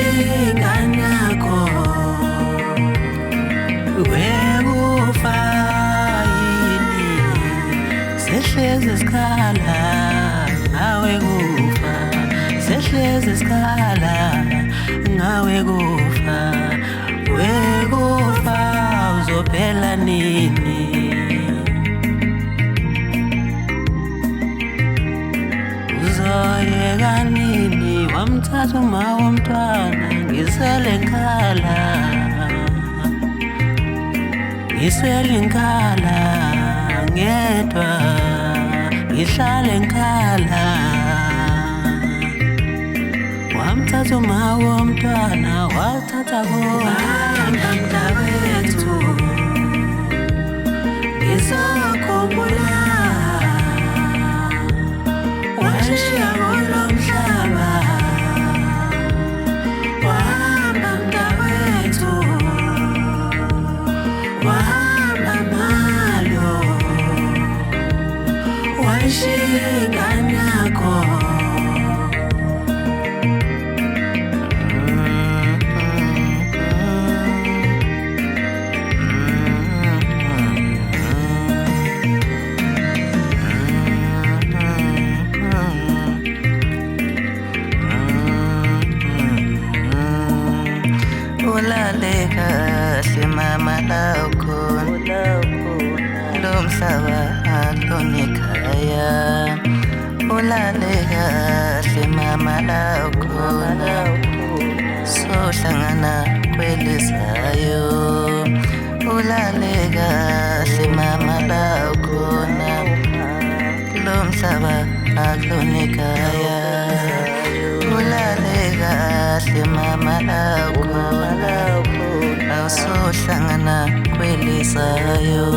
ingane yakho wekufa yini sehlezi isikhala ngawe kufa sehlezi isikhala ngawe kufa wekufa uzophela nini uzoyeka nini wamthatha uma womntwana ngisele ngikhala ngedwa ngihlale ngikhala wamthatha uma womntwana wathatha kohamba mntakwethu ngizokhumbula washiya kulo mhlaba wahamba mntakwethu wahamba malo washiya ingane yakho ulale kahle mama lakho lo mhlaba akunekhaya ulale kahle mama lakho sohlangana kwelizayo ulale kahle mama lakho lo mhlaba akunekhaya ulale kahle mama lakho awusohlangana kwelizayo